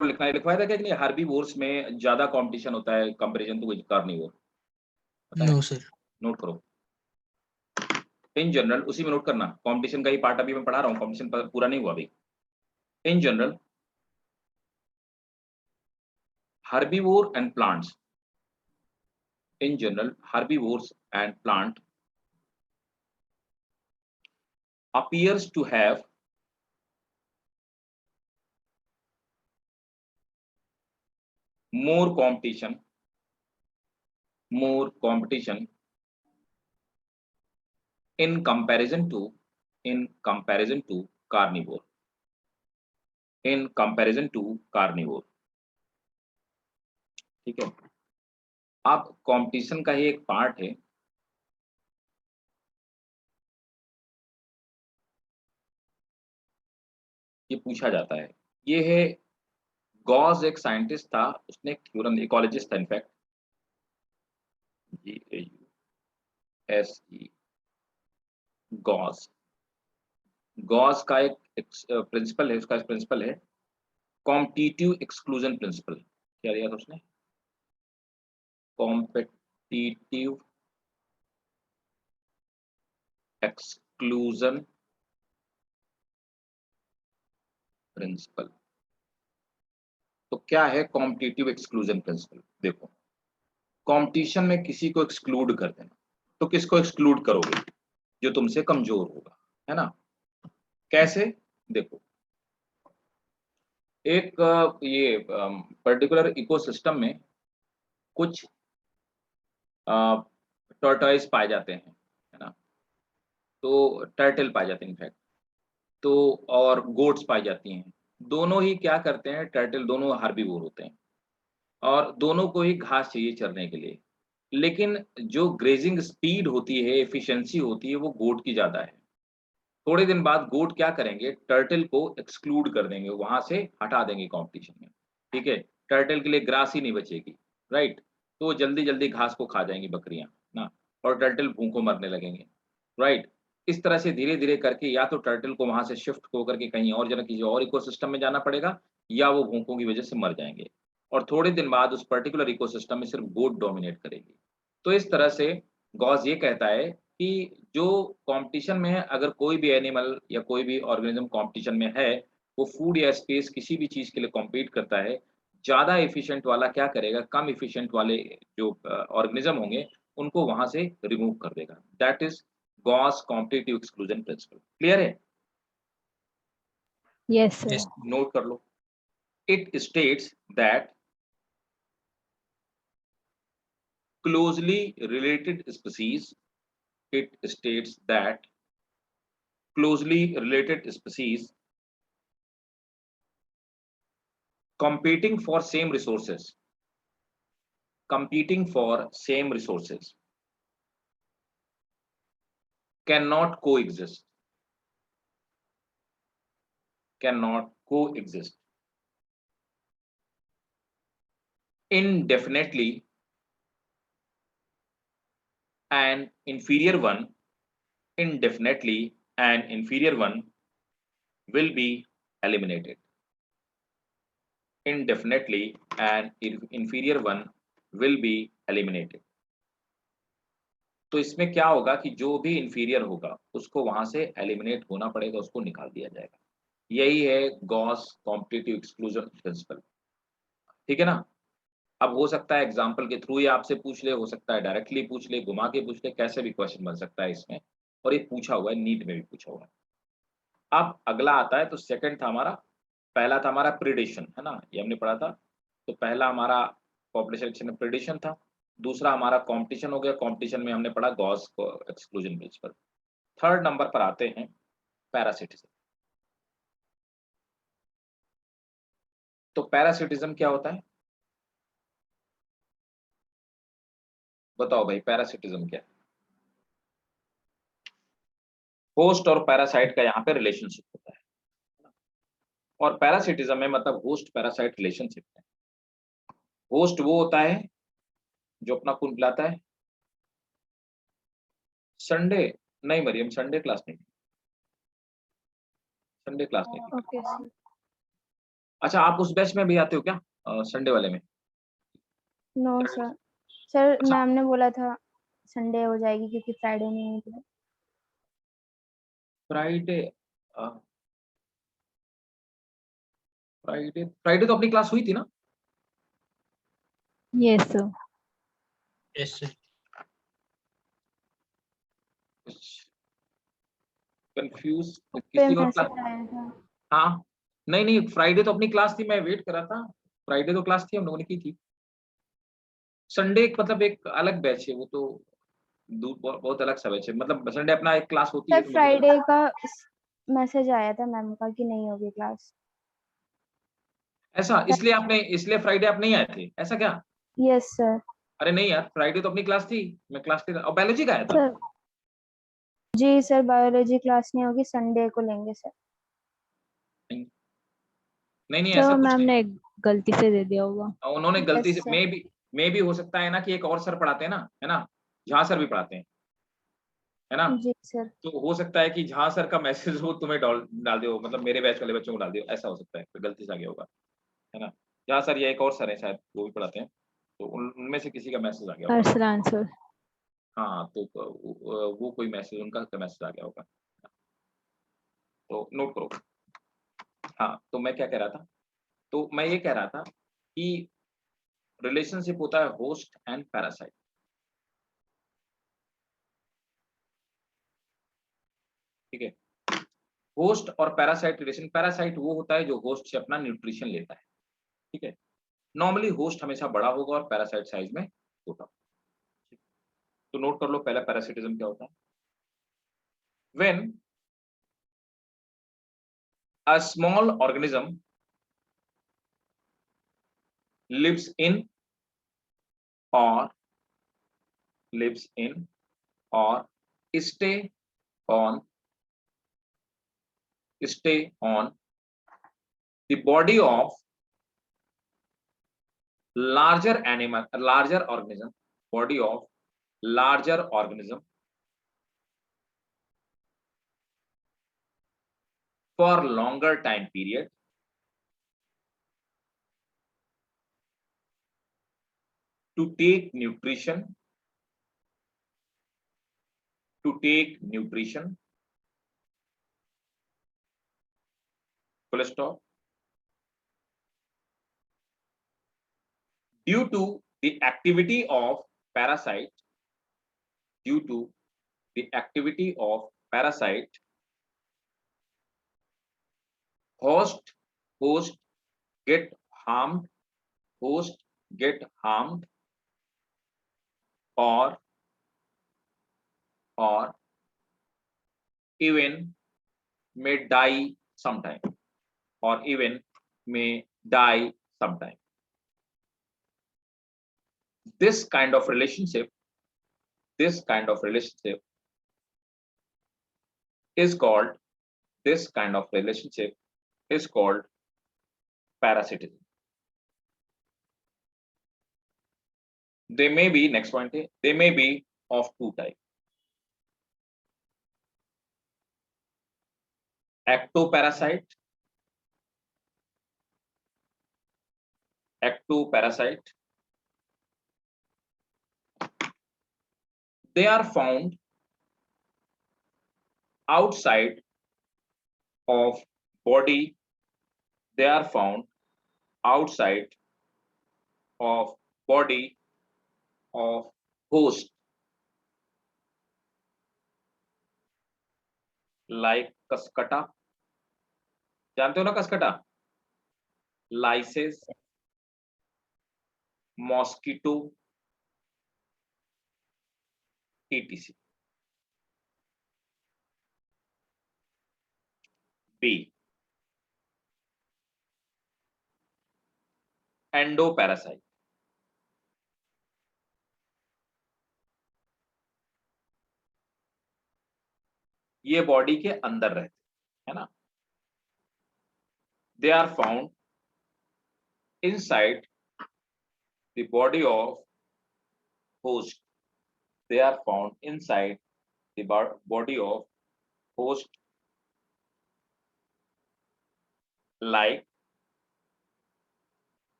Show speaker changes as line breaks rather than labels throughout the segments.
लिखवाया था क्या कि नहीं, हर्बीवोर्स में ज्यादा कंपटीशन होता है कंपैरिजन टू कार्निवोर, पता है?
No sir.
नोट करो। इन जनरल, उसी में नोट करना, कंपटीशन का ही पार्ट अभी मैं पढ़ा रहा हूँ, कंपटीशन पूरा नहीं हुआ अभी। In general herbivore and plants, in general herbivores and plant appears to have more competition in comparison to carnivore, in comparison to carnivore। ठीक है, अब कंपटीशन का ही एक पार्ट है, ये पूछा जाता है। ये है गॉस, एक साइंटिस्ट था, उसने एक थ्योरम, इकोलॉजिस्ट था इनफैक्ट, GAUSE, गॉस। गॉस का एक प्रिंसिपल है, उसका प्रिंसिपल है कॉम्पिटिटिव एक्सक्लूजन प्रिंसिपल। क्या दिया था उसने? Competitive exclusion principal. तो क्या है कॉम्पिटिटिव एक्सक्लूजन प्रिंसिपल? देखो, कंपटीशन में किसी को एक्सक्लूड कर देना, तो किसको एक्सक्लूड करोगे? जो तुमसे कमजोर होगा, है ना? कैसे? देखो, एक ये पर्टिकुलर इकोसिस्टम में कुछ टॉर्टॉइस पाए जाते हैं, है ना? तो टर्टल पाए जाते हैं इनफैक्ट, तो और गोट्स पाई जाती हैं। दोनों ही क्या करते हैं, टर्टल दोनों हार्बीवोर होते हैं और दोनों को ही घास चाहिए चरने के लिए। लेकिन जो ग्रेजिंग स्पीड होती है, एफिशिएंसी होती है, वो गोट की ज़्यादा है। थोड़े दिन बाद गोट क्या करेंगे, टर्टल को एक्सक्लूड कर देंगे, वहाँ से हटा देंगे कॉम्पिटिशन में, ठीक है? टर्टल के लिए ग्रास ही नहीं बचेगी, राइट? तो वो जल्दी-जल्दी घास को खा जाएँगी बकरियाँ, ना? और टर्टल भूखों मरने लगेंगे, राइट? इस तरह से धीरे-धीरे करके या तो टर्टल को वहाँ से शिफ्ट होकर के कहीं और जगह किसी और इकोसिस्टम में जाना पड़ेगा, या वो भूखों की वजह से मर जाएँगे। और थोड़े दिन बाद उस पर्टिकुलर इकोसिस्टम में सिर्फ गोट डोमिनेट करेगी। तो इस तरह से गॉस ये कहता है कि जो कॉम्पिटिशन में है, अगर कोई भी एनिमल या कोई भी ऑर्गेनिज्म कॉम्पिटिशन में है, वो फूड या स्पेस किसी भी चीज़ के लिए कॉम्पीट करता है, ज़्यादा एफिशिएंट वाला क्या करेगा, कम एफिशिएंट वाले जो ऑर्गेनिज्म होंगे, उनको वहाँ से रिमूव कर देगा। That is Gause competitive exclusion principle. Clear है?
Yes sir.
यस।
नोट कर लो। It states that closely related species, it states that closely related species competing for same resources, competing for same resources cannot coexist, cannot coexist indefinitely. An inferior one, indefinitely an inferior one will be eliminated. Indefinitely an inferior one will be eliminated. तो इसमें क्या होगा कि जो भी inferior होगा उसको वहां से एलिमिनेट होना पड़ेगा, उसको निकाल दिया जाएगा। यही है गॉस कॉम्पिटिटिव एक्सक्लूजन प्रिंसिपल। ठीक है ना? अब हो सकता है एग्जाम्पल के थ्रू ही आपसे पूछ ले, हो सकता है डायरेक्टली पूछ ले, घुमा के पूछ ले, कैसे भी क्वेश्चन बन सकता है इसमें, और ये पूछा हुआ है, नीट में भी पूछा हुआ है। अब अगला आता है, तो सेकंड था हमारा, पहला था हमारा प्रिडेशन, है ना, ये हमने पढ़ा था। तो पहला हमारा पॉपुलेशन में प्रिडेशन था, दूसरा हमारा कंपटीशन हो गया, कंपटीशन में हमने पढ़ा गॉस को एक्सक्लूजन प्रिंसिपल। थर्ड नंबर पर आते हैं पैरासिटिज्म। तो पैरासिटिज्म क्या होता है? बताओ भाई, पैरासिटिज्म क्या है? होस्ट और पैरासाइट का यहाँ पे रिलेशनशिप होता है, और पैरासिटिज्म में मतलब होस्ट पैरासाइट रिलेशनशिप है। होस्ट वो होता है जो अपना खून पिलाता है। संडे नहीं मरियम, संडे क्लास नहीं, संडे क्लास नहीं।
Okay sir.
अच्छा, आप उस बैच में भी आते हो क्या, संडे वाले में?
नो सर, सर
अच्छा,
मैम ने बोला था संडे हो जाएगी क्योंकि फ्राइडे नहीं हुई थी।
फ्राइडे, फ्राइडे फ्राइडे तो अपनी क्लास हुई थी ना?
Yes sir.
Yes sir.
Confuse
पे
किसी और क्लास?
मैसेज आया था।
हाँ, नहीं नहीं, फ्राइडे तो अपनी क्लास थी, मैं वेट कर रहा था। फ्राइडे तो क्लास थी, हम लोगों ने की थी। संडे एक मतलब एक अलग बैच है, वो तो बहुत अलग सा बैच है, मतलब संडे अपना एक क्लास होती है
सर
तो मुझे लगा।
फ्राइडे का मैसेज आया था मैम का कि नहीं होगी क्लास।
ऐसा इसलिए फ्राइडे आप नहीं आए थे, ऐसा क्या?
Yes sir.
अरे नहीं यार, फ्राइडे तो अपनी क्लास थी, मैं क्लास थी और बायोलॉजी का आया था।
सर जी सर, बायोलॉजी क्लास नहीं होगी, संडे को लेंगे सर।
नहीं नहीं नहीं, ऐसा
तो
कुछ
मैम
नहीं।
ने गलती से दे दिया होगा।
उन्होंने गलती
यस
से,
सर।
मे भी हो सकता है ना कि एक और सर पढ़ाते हैं ना, है ना, झा सर भी पढ़ाते हैं, है ना।
जी सर।
तो हो सकता है कि झा सर का मैसेज वो तुम्हें डाल डाल दियो, मतलब मेरे बैच वाले बच्चों को डाल दियो, ऐसा हो सकता है, तो गलती से आ गया होगा, है ना। झा सर या एक और सर है शायद, वो भी पढ़ाते हैं, तो उनमें से किसी का मैसेज आ गया होगा।
अरसलान सर।
हाँ, तो वो कोई मैसेज, उनका मैसेज आ गया होगा, तो नोट करो। हाँ, तो मैं क्या कह रहा था, तो मैं ये कह रहा था कि रिलेशनशिप होता है होस्ट एंड पैरासाइट। ठीक है, होस्ट और पैरासाइट रिलेशन, पैरासाइट वो होता है जो होस्ट से अपना न्यूट्रिशन लेता है। ठीक है, नॉर्मली होस्ट हमेशा बड़ा होगा और पैरासाइट साइज में छोटा। तो नोट कर लो पहला पैरासिटिज्म क्या होता है। When a small organism lives in और lives in or stay on the body of larger organism, body of larger organism for longer time period to take nutrition, full stop. Due to the activity of parasite, due to the activity of parasite, host host get harmed, host get harmed or or even may die sometime, or even may die sometime. This kind of relationship, this kind of relationship is called, this kind of relationship is called parasitism. They may be, next point, they may be of two types. Ectoparasite, ectoparasite, they are found outside of body, they are found outside of body of host, like Cuscuta, जानते हो ना cuscuta, lices, mosquito, etc. B, endoparasite, ये body के अंदर रहते हैं, है ना। They are found inside the body of host, they are found inside the body of host, like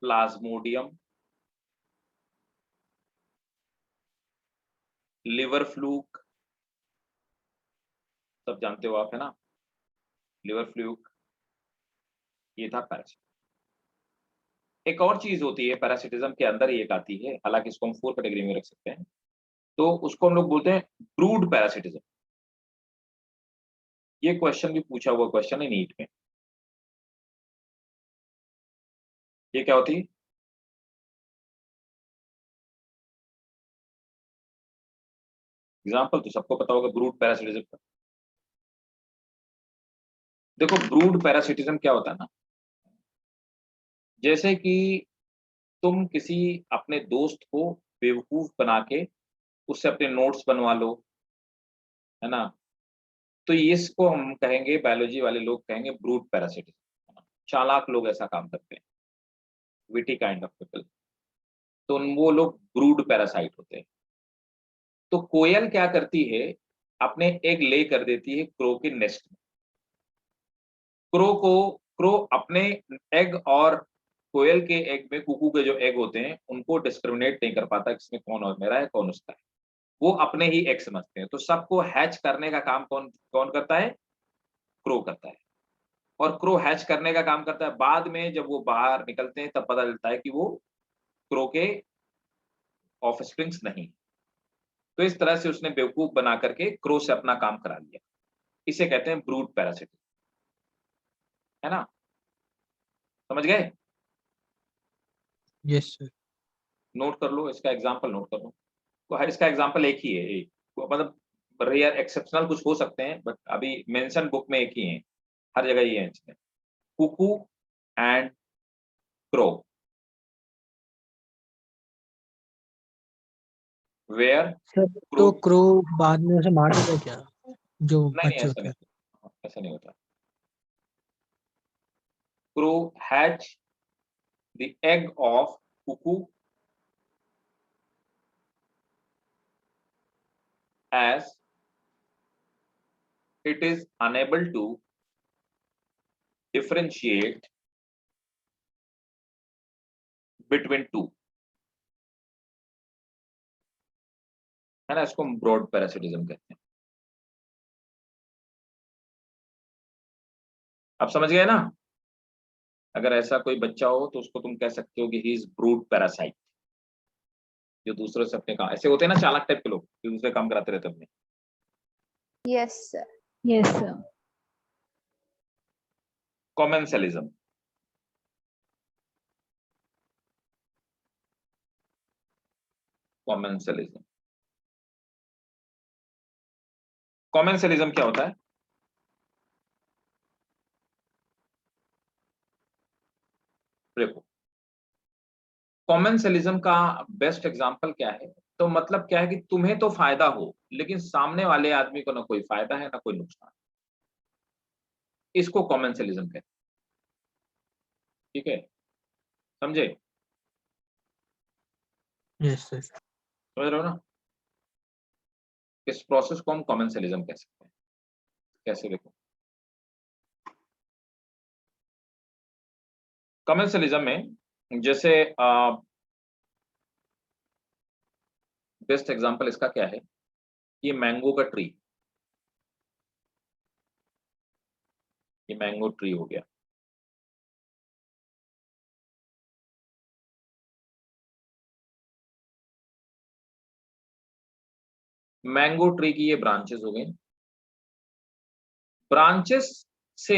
plasmodium, liver fluke, सब जानते हो आप, है ना, लिवर फ्लूक, ये था पैरासिट। एक और चीज होती है पैरासिटिज्म के अंदर ही एक आती है, हालांकि इसको हम 4 कैटेगरी में रख सकते हैं, तो उसको हम लोग बोलते हैं ब्रूड पैरासिटिज्म। ये क्वेश्चन भी पूछा हुआ क्वेश्चन है नीट में। ये क्या होती है? एग्जाम्पल तो सबको पता होगा ब्रूड पैरासिटिज्म का। देखो ब्रूड पैरासिटिज्म क्या होता है ना, जैसे कि तुम किसी अपने दोस्त को बेवकूफ बना के उससे अपने नोट्स बनवा लो, है ना, तो इसको हम कहेंगे, बायोलॉजी वाले लोग कहेंगे ब्रूड पैरासिटिज्म। चालाक लोग ऐसा काम करते हैं, विटी काइंड ऑफ पीपल, तो वो लोग ब्रूड पैरासाइट होते हैं। तो कोयल क्या करती है, अपने एग ले कर देती है क्रो के नेस्ट में। क्रो अपने एग और कोयल के एग में, कुकू के जो एग होते हैं उनको डिस्क्रिमिनेट नहीं कर पाता किसमें कौन और मेरा है कौन उसका है, वो अपने ही एग समझते हैं। तो सबको हैच करने का काम कौन कौन करता है? क्रो करता है। और क्रो हैच करने का काम करता है, बाद में जब वो बाहर निकलते हैं तब पता चलता है कि वो क्रो के ऑफस्प्रिंग्स नहीं। तो इस तरह से उसने बेवकूफ बना करके क्रो से अपना काम करा लिया। इसे कहते हैं ब्रूड पैरासिट, है ना, समझ गए?
Yes sir.
नोट कर लो, इसका एग्जांपल नोट कर लो। तो हर इसका एग्जांपल एक ही है, एक मतलब रेयर एक्सेप्शनल कुछ हो सकते हैं, बट अभी मेंशन बुक में एक ही है, हर जगह ये है इसमें, cuckoo and crow, where
sir
crow.
तो क्रो बाद में उसे मार देता क्या, जो
नहीं नहीं
बच्चे
ऐसा
होते
नहीं,
हैं?
ऐसा नहीं होता। Crow hatch the egg of cuckoo as it is unable to differentiate between two, है ना, इसको हम ब्रॉड पैरासिटिज्म कहते हैं। आप समझ गए ना? अगर ऐसा कोई बच्चा हो तो उसको तुम कह सकते हो कि ही इज ब्रूड पैरासाइट, जो दूसरों से अपने काम, ऐसे होते हैं ना चालाक टाइप के लोग जो दूसरे काम कराते रहते हैं अपने।
Yes sir. Yes sir.
Commensalism, commensalism, commensalism क्या होता है? देखो कॉमेंसलिज्म का बेस्ट एग्जांपल क्या है, तो मतलब क्या है कि तुम्हें तो फायदा हो लेकिन सामने वाले आदमी को ना कोई फायदा है ना कोई नुकसान, इसको कॉमेंसलिज्म कहते हैं। ठीक है, समझे?
Yes sir.
समझ रहे हो ना? इस प्रोसेस को हम कॉमेंसलिज्म कह सकते हैं। कैसे? देखो कॉमेंसलिज्म में जैसे बेस्ट एग्जांपल इसका क्या है, ये मैंगो का ट्री, ये मैंगो ट्री हो गया। मैंगो ट्री की ये ब्रांचेस हो गई। ब्रांचेस से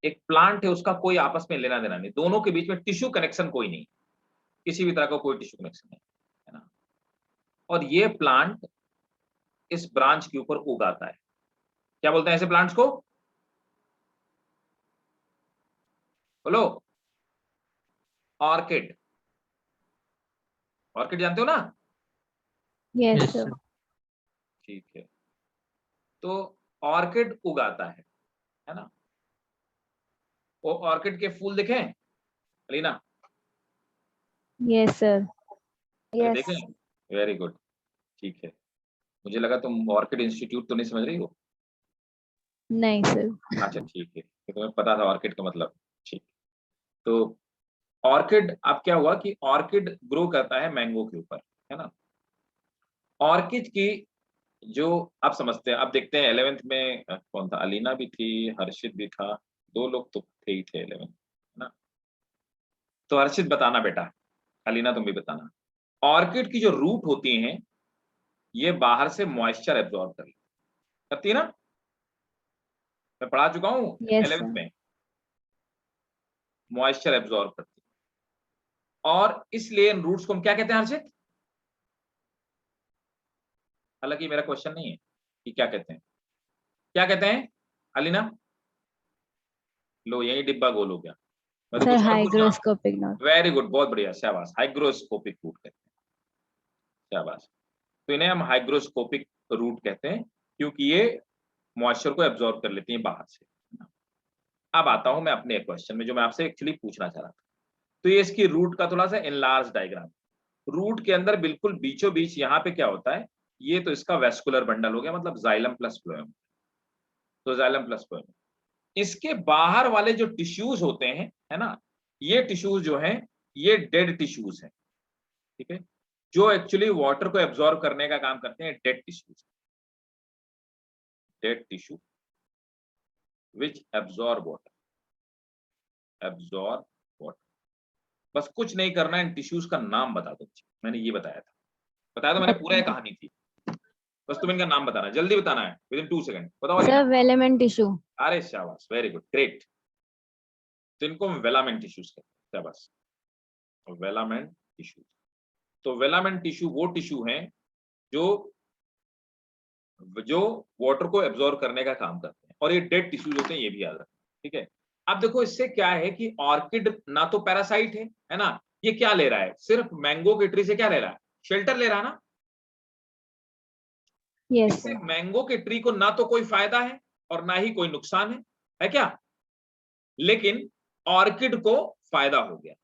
एक प्लांट है, उसका कोई आपस में लेना देना नहीं, दोनों के बीच में टिश्यू कनेक्शन कोई नहीं, किसी भी तरह का कोई टिश्यू कनेक्शन नहीं, है ना। और ये प्लांट इस ब्रांच के ऊपर उगाता है। क्या बोलते हैं ऐसे प्लांट्स को? बोलो। ऑर्किड। ऑर्किड जानते हो ना?
Yes
yes
sir.
सर।
ठीक है, तो ऑर्किड उगाता है ना। वो ऑर्किड के फूल देखे अलीना?
Yes sir.
अरे
यस।
देखें, वेरी गुड, ठीक है। मुझे लगा तुम ऑर्किड इंस्टीट्यूट तो नहीं समझ रही हो।
नहीं सर।
अच्छा ठीक है, तो तुम्हें पता था ऑर्किड का मतलब। ठीक, तो ऑर्किड, अब क्या हुआ कि ऑर्किड ग्रो करता है मैंगो के ऊपर, है ना। ऑर्किड की जो आप समझते हैं, अब देखते हैं 11th में कौन था, अलीना भी थी, हर्षित भी था, 2 लोग तो थे ही थे 11th, है ना। तो हर्षित बताना बेटा, अलीना तुम भी बताना। ऑर्किड की जो रूट होती हैं ये बाहर से मॉइस्चर एब्जॉर्ब करती है ना, मैं पढ़ा चुका हूँ
यस
11th
सर।
में, मॉइस्चर एब्जॉर्ब करती है, और इसलिए इन रूट्स को हम क्या कहते हैं हर्षित? हालांकि मेरा क्वेश्चन नहीं है कि क्या कहते हैं, क्या कहते हैं अलीना? लो यही डिब्बा गोल हो गया, मैं तो
सर
कुछ और पूछा।
Hygroscopic note.
वेरी गुड, बहुत बढ़िया, शाबाश, हाइग्रोस्कोपिक रूट कहते हैं, शाबाश। तो इन्हें हम हाइग्रोस्कोपिक रूट कहते हैं क्योंकि ये मॉइस्चर को एब्जॉर्ब कर लेती हैं बाहर से। अब आता हूं मैं अपने क्वेश्चन में जो मैं आपसे एक्चुअली पूछना चाह रहा था। तो ये इसकी रूट का थोड़ा सा एनलार्ज डायग्राम, रूट के अंदर बिल्कुल बीचों बीच यहाँ पे क्या होता है, ये तो इसका वेस्कुलर बंडल हो गया, मतलब जाइलम प्लस फ्लोएम, तो जाइलम प्लस फ्लोएम। इसके बाहर वाले जो टिश्यूज होते हैं, है ना, ये टिश्यूज जो हैं ये डेड टिश्यूज हैं, ठीक है, जो एक्चुअली वाटर को एब्जॉर्ब करने का काम करते हैं, dead tissues, dead tissue which absorb water, absorb water. बस कुछ नहीं करना है, इन टिश्यूज का नाम बता दो, मैंने ये बताया था मैंने, पूरा ये कहानी थी, बस तुम इनका नाम बताना, जल्दी बताना है, विद इन 2 सेकंड बताओ।
Sir velamen tissue.
अरे शाबाश, वेरी गुड, ग्रेट। तो इनको हम वेलामेंट टिश्यूज कहते हैं, शाबाश, वेलामेंट टिश्यूज। तो वेलामेंट टिश्यू वो टिश्यू हैं जो जो वाटर को एब्जॉर्ब करने का काम करते हैं, और ये डेड टिश्यूज होते हैं, ये भी याद रखना, ठीक है। अब देखो इससे क्या है कि ऑर्किड ना तो पैरासाइट है ना, ये क्या ले रहा है, सिर्फ मैंगो के ट्री से क्या ले रहा है, शेल्टर ले रहा है ना।
यस
इससे
सर।
मैंगो के ट्री को ना तो कोई फायदा है और ना ही कोई नुकसान है क्या, लेकिन ऑर्किड को फायदा हो गया।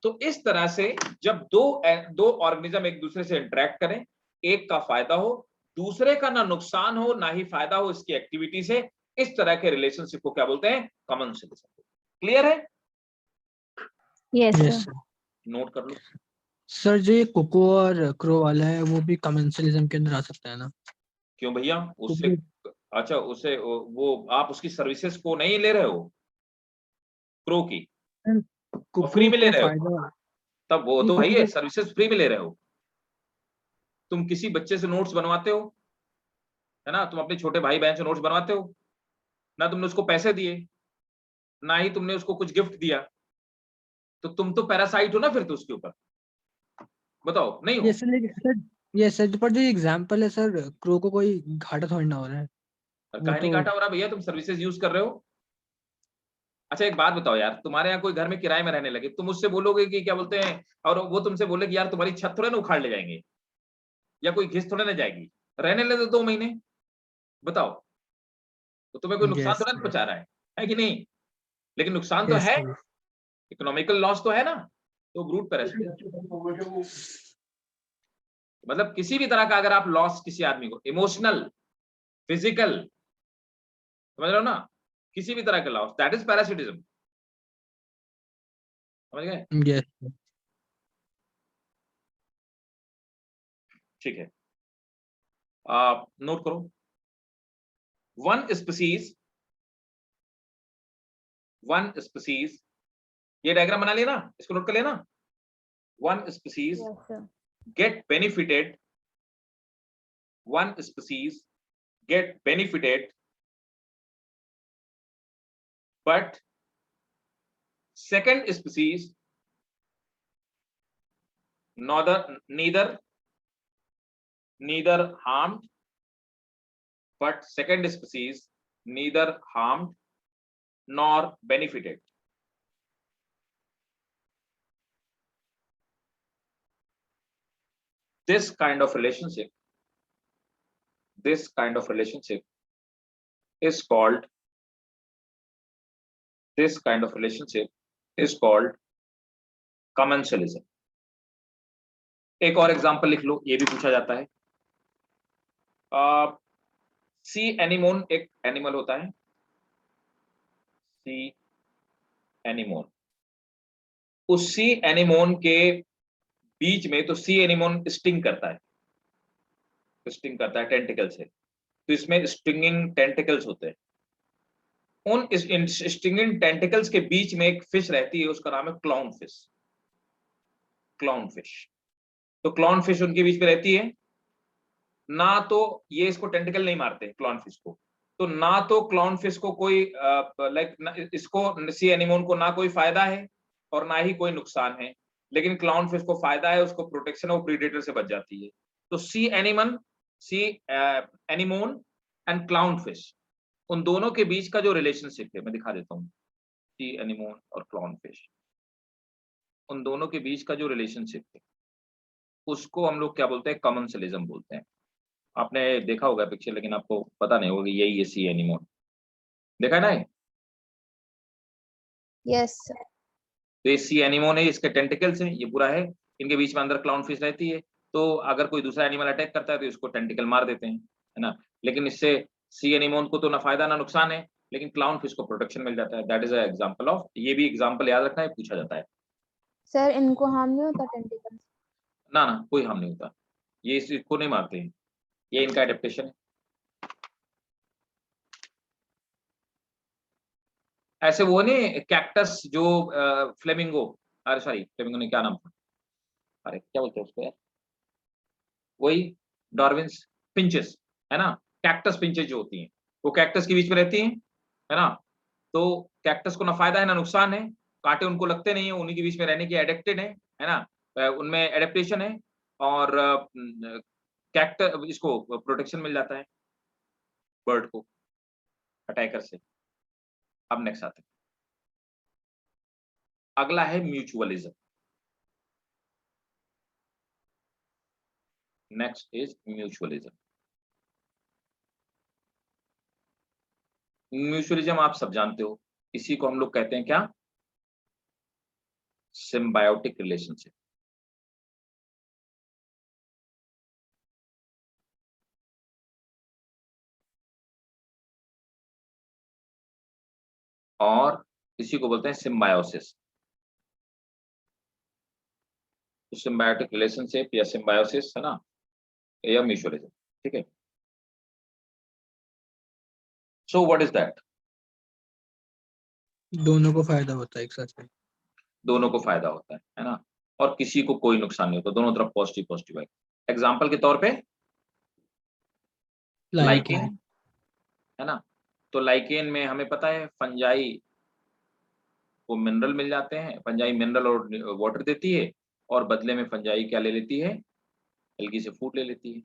तो इस तरह से जब दो ऑर्गेनिज्म एक दूसरे से इंटरेक्ट करें, एक का फायदा हो, दूसरे का ना नुकसान हो ना ही फायदा हो इसकी एक्टिविटी से, इस तरह के रिलेशनशिप को क्या बोलते हैं, कमेंसलिज्म। क्लियर है?
Yes
yes
sir.
Sir.
Note कर लो।
सर जो ये कोको और क्रो वाला है वो भी कमेंसलिज्म के अंदर आ सकता है ना?
क्यों भैया, उससे,
क्योंकि
अच्छा उससे वो आप उसकी सर्विसेज को नहीं ले रहे हो, क्रो की, और फ्री
कोको
में ले
को
रहे हो,
फायदा
तब वो
नहीं,
तो भाई
कोको
है,
को
सर्विसेज फ्री में ले रहे हो। तुम किसी बच्चे से नोट्स बनवाते हो, है ना, तुम अपने छोटे भाई बहन से नोट्स बनवाते हो ना, तुमने उसको पैसे दिए, ना ही तुमने उसको कुछ गिफ्ट दिया, तो तुम तो पैरासाइट हो ना फिर तो उसके ऊपर, बताओ नहीं
ये
हो?
सर, लेकिन सर ये सर पर जो एग्जांपल है सर, क्रो को कोई घाटा थोड़ी ना हो रहा है।
और
वो
काहे नहीं
तो
घाटा हो रहा भैया, तुम सर्विसेज यूज कर रहे हो। अच्छा एक बात बताओ यार, तुम्हारे यहाँ कोई घर में किराए में रहने लगे, तुम उससे बोलोगे कि क्या बोलते हैं, और वो तुमसे बोले कि यार तुम्हारी छत थोड़ा ना उखाड़ ले जाएंगे, या कोई घिस थोड़ा ना जाएगी, रहने ले दो 2 महीने, बताओ, तो तुम्हें कोई नुकसान
यस
थोड़ा ना पहुंचा रहा है कि नहीं? लेकिन नुकसान तो
यस
है,
सर।
इकोनॉमिकल लॉस तो है ना, तो ब्रूट पैरासिट, मतलब किसी भी तरह का अगर आप लॉस किसी आदमी को, इमोशनल, फिजिकल, समझ रहे हो ना, किसी भी तरह का लॉस, दैट इज पैरासिटिज्म, समझ गए?
यस
ठीक है, आप नोट करो, वन स्पीसीज, ये डायग्राम बना लिया ना, इसको नोट कर लेना। One species
yes sir.
get benefited, one species get benefited, but second species neither harmed, but second species neither harmed nor benefited. This kind of relationship is called, this kind of relationship is called commensalism. एक और example लिख लो, ये भी पूछा जाता है। सी anemone एक animal होता है, सी एनिमोन, उस सी एनिमोन के बीच में, तो सी एनिमोन स्टिंग करता है, टेंटिकल से, तो इसमें स्टिंगिंग टेंटिकल्स होते हैं। उन स्टिंगिंग टेंटिकल्स के बीच में एक फिश रहती है, उसका नाम है क्लाउन फिश। तो क्लाउन फिश उनके बीच में रहती है ना, तो ये इसको टेंटिकल नहीं मारते क्लाउन फिश को, तो ना तो क्लाउन फिश को कोई इसको सी एनिमोन को ना कोई फायदा है और ना ही कोई नुकसान है, लेकिन क्लाउन फिश को फायदा है, उसको प्रोटेक्शन है, वो प्रीडेटर से बच जाती है। तो सी एनिमोन एंड क्लाउन फिश, उन दोनों के बीच का जो रिलेशनशिप है, मैं दिखा देता हूँ। सी एनिमोन और क्लाउन फिश, उन दोनों के बीच का जो रिलेशनशिप है, उसको हम लोग क्या बोलते हैं? कमेंसलिज्म बोलते हैं। आपने देखा होगा पिक्चर, लेकिन आपको पता नहीं होगा यही है सी एनिमोन। देखा है ना?
Yes sir.
तो ये सी एनिमोन है, इसके टेंटिकल्स हैं, ये पूरा है, इनके बीच में अंदर क्लाउन फिश रहती है। तो अगर कोई दूसरा एनिमल अटैक करता है तो इसको टेंटिकल मार देते हैं, है ना? लेकिन इससे सी एनिमोन को तो ना फायदा ना नुकसान है, लेकिन क्लाउन फिश को प्रोटेक्शन मिल जाता है। That is a example of, ये भी एग्जांपल याद रखना है, पूछा जाता है।
सर इनको हार्म नहीं होता टेंटिकल?
ना ना, कोई हार्म नहीं होता, ये इसको नहीं मारते हैं, ये इनका एडेप्टेशन है। ऐसे वो नहीं, कैक्टस जो फ्लेमिंगो, अरे सॉरी फ्लेमिंगो ने क्या नाम था, अरे क्या बोलते हैं उसको यार, वही डार्विन्स पिंचेस, है ना? कैक्टस पिंचेस जो होती हैं, वो कैक्टस के बीच में रहती हैं, है ना? तो कैक्टस को ना फायदा है ना नुकसान है, कांटे उनको लगते नहीं है, उन्हीं के बीच में रहने के एडेप्टेड है ना? उनमें एडेप्टेशन है, और कैक्टस इसको प्रोटेक्शन मिल जाता है बर्ड को अटैकर से। अब नेक्स्ट आते हैं, अगला है mutualism. Next is mutualism. Mutualism आप सब जानते हो, इसी को हम लोग कहते हैं क्या? Symbiotic relationship. और इसी को बोलते हैं सिम्बायोसिस। तो सिम्बायोटिक रिलेशनशिप या सिम्बायोसिस, है ना, या म्यूचुअलिज्म, ठीक है। So what is that?
दोनों को फायदा होता है एक साथ में।
दोनों को फायदा होता है ना, और किसी को कोई नुकसान नहीं होता, दोनों तरफ पॉजिटिव पॉजिटिव है। एग्जाम्पल के तौर पे लाइकेन, है ना? तो लाइकेन में हमें पता है फंजाई को मिनरल मिल जाते हैं, फंजाई मिनरल और वाटर देती है, और बदले में फंजाई क्या ले लेती है? एल्गी से फूड ले लेती है।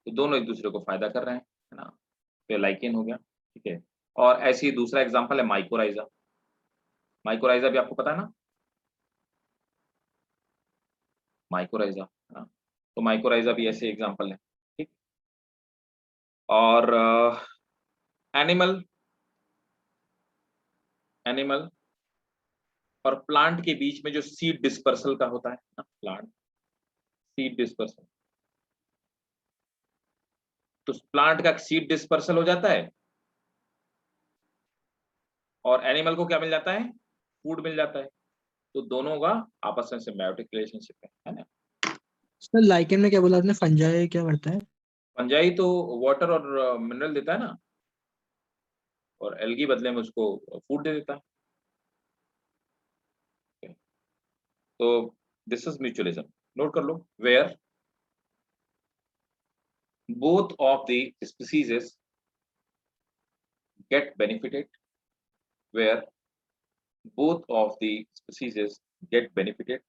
तो दोनों एक दूसरे को फायदा कर रहे हैं, है ना? तो लाइकेन हो गया, ठीक है। और ऐसे ही दूसरा एग्जाम्पल है माइकोराइजा। माइकोराइजा भी आपको पता है ना, माइकोराइजा, है ना? तो माइकोराइजा भी ऐसे एग्जाम्पल है, ठीक। और एनिमल और प्लांट के बीच में जो सीड डिस्पर्सल का होता है ना, प्लांट सीड डिस्पर्सल, तो प्लांट का सीड डिस्पर्सल हो जाता है और एनिमल को क्या मिल जाता है? फूड मिल जाता है। तो दोनों का आपस में सिम्बायोटिक रिलेशनशिप है ना?
सर लाइकेन में क्या बोला आपने, फंजाई क्या करता है?
फंजाई तो वाटर और मिनरल देता है ना, और एल्गी बदले में उसको फूड दे देता है। तो दिस इज म्यूचुअलिज्म, नोट कर लो। Where both of the species get benefited, where both of the species get benefited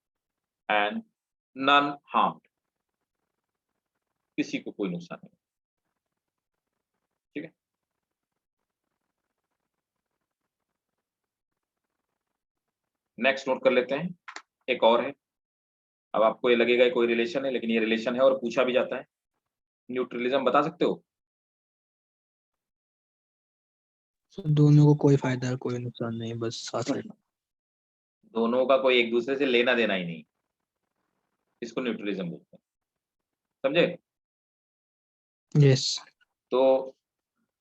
and none harmed, किसी को कोई नुकसान नहीं, ठीक है। नेक्स्ट नोट कर लेते हैं, एक और है। अब आपको ये लगेगा ये कोई रिलेशन है, लेकिन ये रिलेशन है और पूछा भी जाता है। न्यूट्रलिज्म बता सकते हो?
दोनों को कोई फायदा कोई नुकसान नहीं, बस साथ रहना।
दोनों का कोई एक दूसरे से लेना देना ही नहीं, इसको न्यूट्रलिज्म बोलते हैं, समझे?
यस।
तो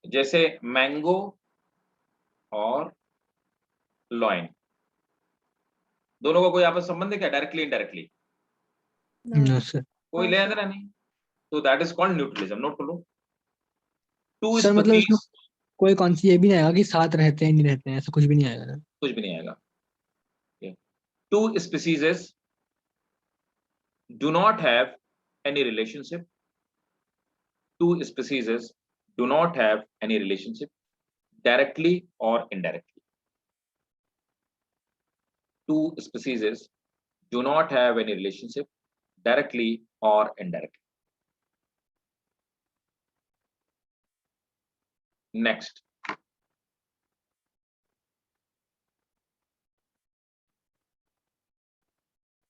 जैसे मैंगो और लॉइन, दोनों का कोई आपस संबंध है क्या, डायरेक्टली इनडायरेक्टली?
No sir.
कोई
हाँ,
लेना
सर।
देना नहीं। तो that is called neutralism. Note कर लो। टू
सर मतलब इसमें
स्पीसीज,
कोई कौन सी ये भी नहीं आएगा कि साथ रहते हैं नहीं रहते हैं, ऐसा कुछ भी नहीं आएगा ना?
कुछ भी नहीं आएगा। Two species do not have any relationship. Two species do not have any relationship directly or indirectly. Two species do not have any relationship directly or indirectly. Next,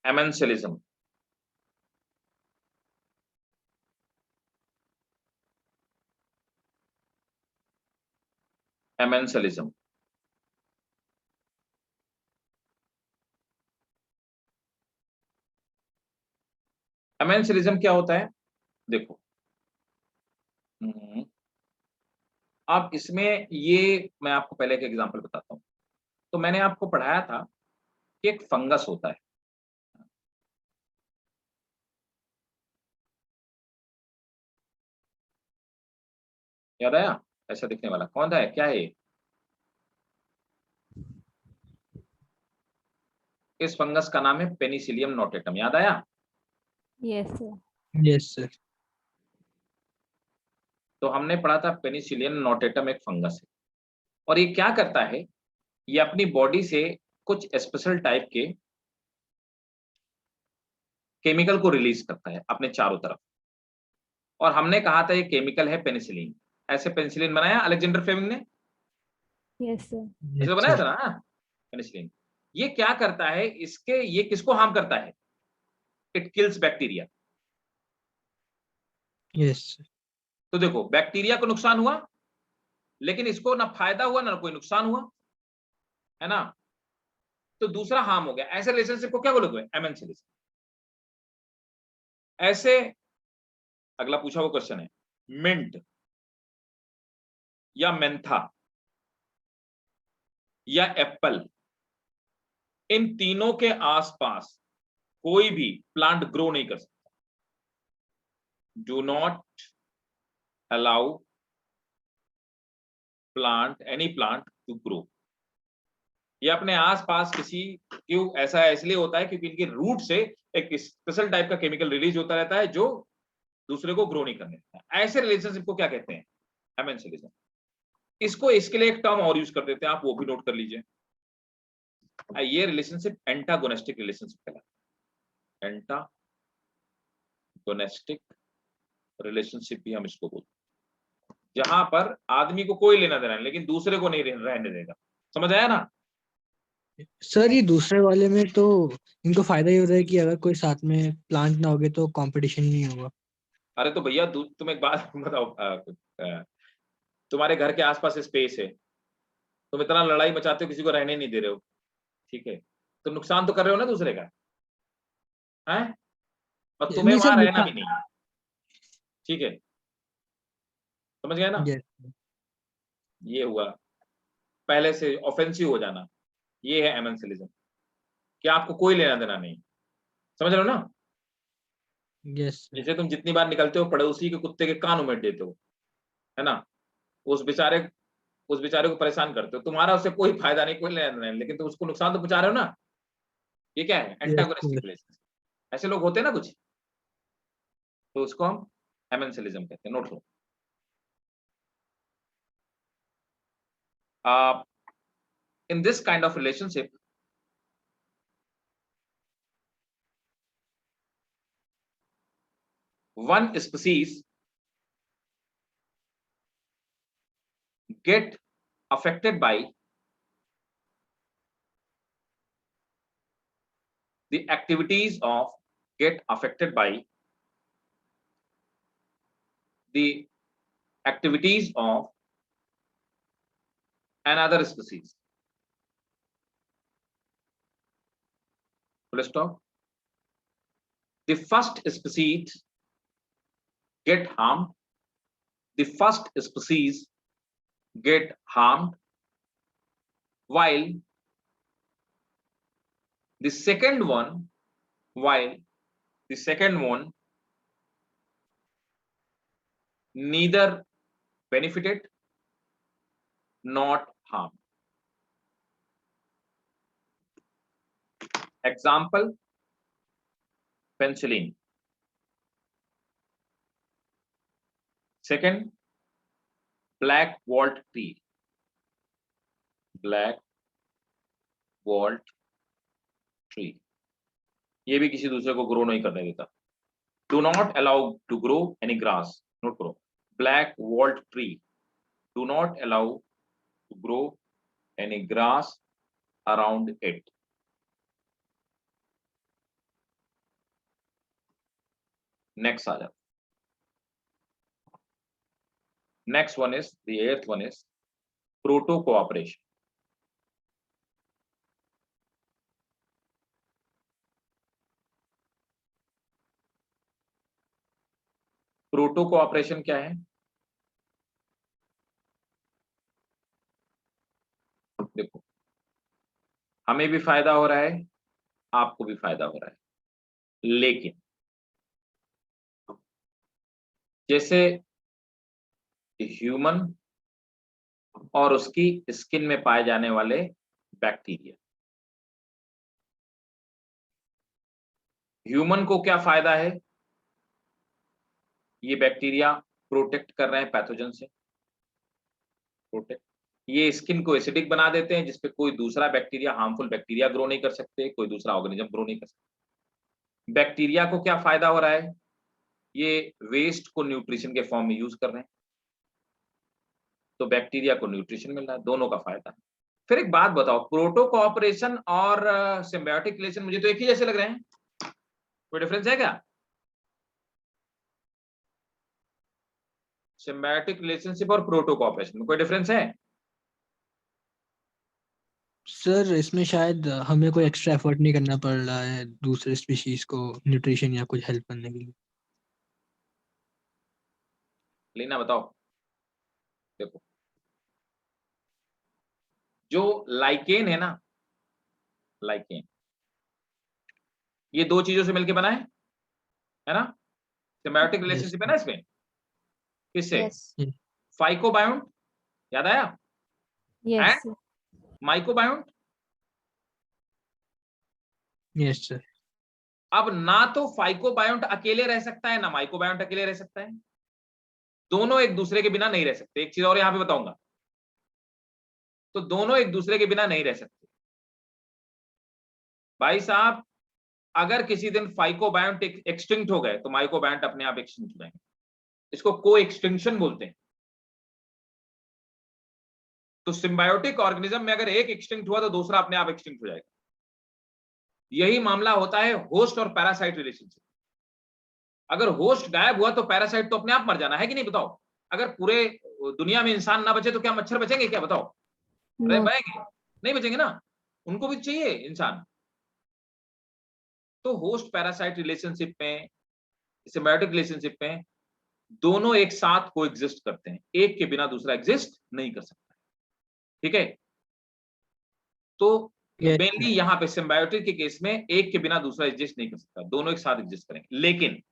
amensalism. Amensalism. Amensalism क्या होता है? देखो, अब इसमें ये मैं आपको पहले एक एग्जांपल बताता हूँ। तो मैंने आपको पढ़ाया था कि एक फंगस होता है, याद आया? ऐसा दिखने वाला कौन था, क्या है ये? इस फंगस का नाम है पेनिसिलियम नोटेटम। याद आया?
Yes sir.
Yes sir.
तो हमने पढ़ा था पेनिसिलियम नोटेटम एक फंगस है, और ये क्या करता है, ये अपनी बॉडी से कुछ स्पेशल टाइप के केमिकल को रिलीज करता है अपने चारों तरफ, और हमने कहा था ये केमिकल है पेनिसिलिन। ऐसे पेनिसिलिन बनाया अलेक्जेंडर फ्लेमिंग ने,
यस सर।
ऐसे बनाया था ना पेनिसिलिन। ये क्या करता है, इसके ये किसको हार्म करता है? It kills bacteria.
यस।
तो देखो, बैक्टीरिया को नुकसान हुआ, लेकिन इसको ना फायदा हुआ ना कोई नुकसान हुआ, है ना? तो दूसरा हार्म हो गया। ऐसे रिलेशनशिप को क्या बोलोगे? एमेंसिलिज्म। ऐसे अगला पूछा हुआ क्वेश्चन है, मिंट या मेंथा या एप्पल, इन तीनों के आसपास कोई भी प्लांट ग्रो नहीं कर सकता। Do not allow plant, any plant to grow. ये अपने आसपास किसी, क्यों ऐसा इसलिए होता है क्योंकि इनके रूट से एक स्पेशल टाइप का केमिकल रिलीज होता रहता है जो दूसरे को ग्रो नहीं करने देता। ऐसे रिलेशनशिप को क्या कहते हैं? एमेंसिलिज्म। इसको इसके लिए एक टर्म और यूज कर देते हैं, आप वो भी नोट कर लीजिए। ये रिलेशनशिप एंटागोनिस्टिक रिलेशनशिप कहलाता है। एंटागोनिस्टिक रिलेशनशिप भी हम इसको बोलते हैं, जहां पर आदमी को कोई लेना देना नहीं, लेकिन दूसरे को नहीं रहने देगा। समझ आया ना?
सर ये दूसरे वाले में तो इनको फायदा ये होता है कि अगर कोई साथ में प्लांट ना होगे तो कंपटीशन ही नहीं होगा।
अरे तो भैया तुम एक बात बताओ, तुम्हारे घर के आसपास स्पेस है, तुम इतना लड़ाई मचाते हो, किसी को रहने नहीं दे रहे हो, ठीक है? तो नुकसान तो कर रहे हो ना दूसरे का, है? और तुम्हें
नहीं सर,
वहां रहना
नुकसान।
भी नहीं है, ठीक है? समझ गए ना?
यस।
ये हुआ पहले से ऑफेंसिव हो जाना, ये है एमेंसिलिज्म, कि आपको कोई लेना देना नहीं। समझ रहे हो ना?
यस।
जैसे तुम जितनी बार निकलते हो पड़ोसी के कुत्ते के कान उमेट देते हो, है ना? उस बेचारे उस बेचारे को परेशान करते हो, तुम्हारा उससे कोई फायदा नहीं, कोई लेना देना नहीं, लेकिन तुम उसको नुकसान तो पहुंचा रहे हो ना। ये क्या है? Antagonistic
yes.
रिलेशनशिप। ऐसे लोग होते हैं ना कुछ, तो उसको हम एमेंसिलिज्म कहते हैं। Note low. In this kind of relationship, one species get affected by the activities of get affected by the activities of another species. Full stop. The first species get harmed. The first species get harmed while The second one, while the second one neither benefited not harmed. Example, penicillin. Second, black walt tree. Black walt tree. ये भी किसी दूसरे को grow नहीं करने देता. Do not allow to grow any grass. Note करो. Black walt tree. Do not allow to grow any grass around it. Next आ जाओ. Next one is, the eighth one is proto cooperation. Proto cooperation क्या है? देखो, हमें भी फायदा हो रहा है, आपको भी फायदा हो रहा है, लेकिन जैसे ह्यूमन और उसकी स्किन में पाए जाने वाले बैक्टीरिया, ह्यूमन को क्या फायदा है? ये बैक्टीरिया प्रोटेक्ट कर रहे हैं पैथोजन से, प्रोटेक्ट. ये स्किन को एसिडिक बना देते हैं, जिसपे कोई दूसरा बैक्टीरिया, हार्मफुल बैक्टीरिया ग्रो नहीं कर सकते, कोई दूसरा ऑर्गेनिज्म ग्रो नहीं कर सकते. बैक्टीरिया को क्या फायदा हो रहा है? ये वेस्ट को न्यूट्रिशन के फॉर्म में यूज कर रहे हैं, तो बैक्टीरिया को न्यूट्रिशन मिल रहा है, दोनों का फायदा है. फिर एक बात बताओ, प्रोटो कोऑपरेशन और सिम्बायोटिक रिलेशन मुझे तो एक ही जैसे लग रहे हैं, कोई डिफरेंस है क्या? सिम्बायोटिक रिलेशनशिप और प्रोटो कोऑपरेशन में कोई डिफरेंस है?
सर इसमें शायद हमें कोई एक्स्ट्रा एफर्ट नहीं करना पड़ रहा है दूसरे स्पीशीज को न्यूट्रिशन या कुछ हेल्प करने के लिए.
लीना बताओ. देखो, जो लाइकेन है ना, लाइकेन, ये दो चीजों से मिलके बना है ना? सिम्बायोटिक रिलेशनशिप है ना इसमें. किससे?
Yes.
फाइकोबायोन्ट, याद आया?
Yes.
And mycobiont.
Yes sir.
अब ना तो फाइकोबायोन्ट अकेले रह सकता है, ना माइकोबायोन्ट अकेले रह सकता है, दोनों एक दूसरे के बिना नहीं रह सकते. एक चीज और यहां पे बताऊंगा, तो दोनों एक दूसरे के बिना नहीं रह सकते. भाई साहब, अगर किसी दिन फाइकोबायोन्ट एक्सटिंक्ट हो गए तो माइकोबायोन्ट अपने आप एक्सटिंक्ट हो जाएंगे. इसको को एक्सटिंक्शन बोलते हैं. तो सिम्बायोटिक ऑर्गेनिज्म में अगर एक एक्सटिंक्ट हुआ तो दूसरा अपने आप एक्सटिंक्ट हो जाएगा. यही मामला होता है होस्ट और पैरासाइट रिलेशनशिप. अगर होस्ट गायब हुआ तो पैरासाइट तो अपने आप मर जाना है कि नहीं? बताओ. अगर पूरे दुनिया में इंसान ना बचे तो क्या मच्छर बचेंगे क्या? बताओ. रह
No.
पाएंगे? नहीं बचेंगे ना, उनको भी चाहिए इंसान. तो होस्ट पैरासाइट रिलेशनशिप में, सिम्बायोटिक रिलेशनशिप में दोनों एक साथ को एग्जिस्ट करते हैं, एक के बिना दूसरा एग्जिस्ट नहीं कर सकता. ठीक है? तो
Yes,
मेनली यहां पे सिम्बायोटिक के केस में एक के बिना दूसरा एग्जिस्ट नहीं कर सकता, दोनों एक साथ एग्जिस्ट करेंगे. लेकिन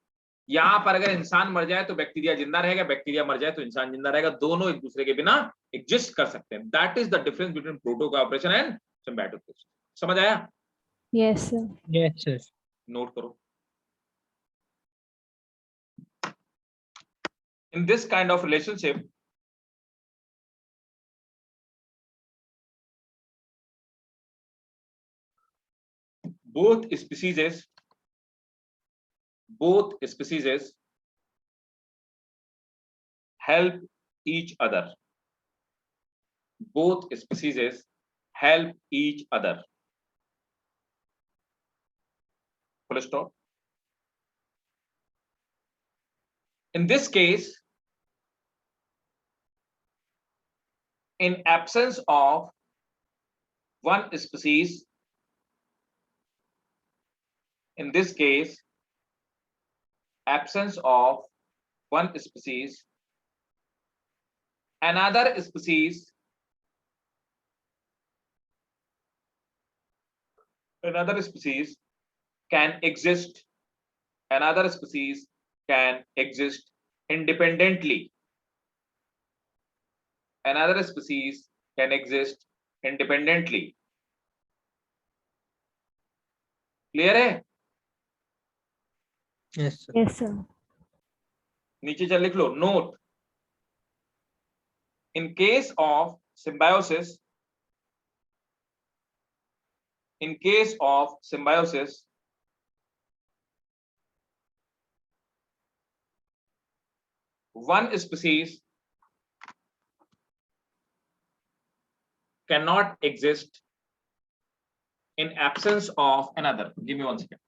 यहां पर अगर इंसान मर जाए तो बैक्टीरिया जिंदा रहेगा, बैक्टीरिया मर जाए तो इंसान जिंदा रहेगा, दोनों एक दूसरे के बिना एग्जिस्ट कर सकते हैं. That is the difference between proto cooperation and symbiotic relation. समझ आया?
Yes, sir.
yes sir.
Note करो. In this kind of relationship, both species help each other. Both species help each other. Full stop. In this case, in absence of one species, in this case, absence of one species, another species another species can exist independently. Another species can exist independently. Clear है?
Yes, sir.
Yes, sir.
नीचे चल लिख लो, note, in case of symbiosis, one species cannot exist in absence of another. Give me 1 second.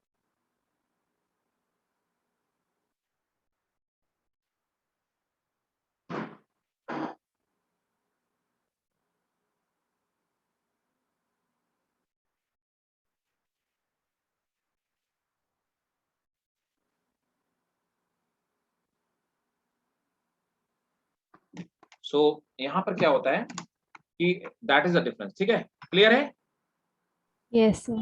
So यहां पर क्या होता है कि दैट इज द डिफरेंस. ठीक है, क्लियर है?
Yes, sir.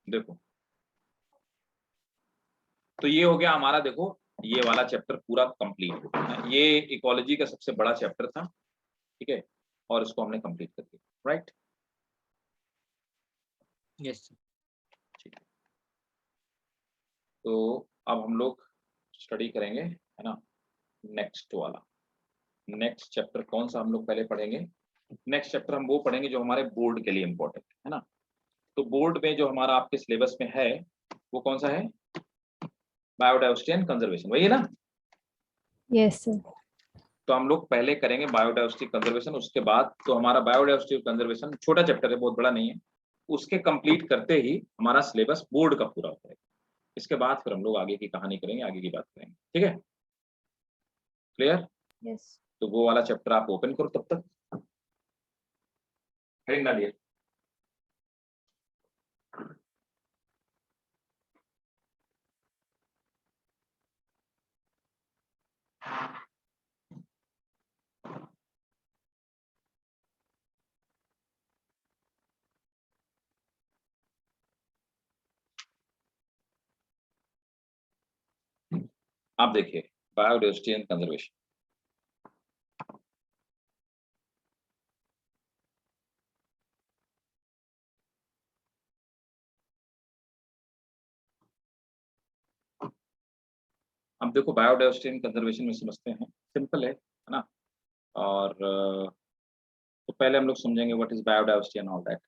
देखो, तो ये हो गया हमारा, देखो ये वाला चैप्टर पूरा कंप्लीट हो गया. ये इकोलॉजी का सबसे बड़ा चैप्टर था. ठीक है, और इसको हमने कंप्लीट कर दिया. राइट?
Yes, sir.
ठीक है, तो अब हम लोग स्टडी करेंगे, है ना, नेक्स्ट वाला. नेक्स्ट चैप्टर कौन सा हम लोग पहले पढ़ेंगे? नेक्स्ट चैप्टर हम वो पढ़ेंगे जो हमारे बोर्ड के लिए इंपॉर्टेंट है ना. तो बोर्ड में जो हमारा आपके सिलेबस में है वो कौन सा है? बायोडाइवर्सिटी एंड कंजर्वेशन, वही है ना.
Yes, sir.
तो हम लोग पहले करेंगे बायोडाइवर्सिटी कंजर्वेशन. उसके बाद तो हमारा बायोडाइवर्सिटी कंजर्वेशन छोटा चैप्टर है, बहुत बड़ा नहीं है. उसके कंप्लीट करते ही हमारा सिलेबस बोर्ड का पूरा हो जाएगा. इसके बाद फिर हम लोग आगे की कहानी करेंगे, आगे की बात करेंगे. ठीक है, क्लियर?
Yes.
तो वो वाला चैप्टर आप ओपन करो तब तक. हेडिंग डालिए. आप देखिए, बायोडाइवर्सिटी एंड कंजर्वेशन. अब देखो, बायोडाइवर्सिटी एंड कंजर्वेशन में समझते हैं, सिंपल है ना. और तो पहले हम लोग समझेंगे what is biodiversity and all that.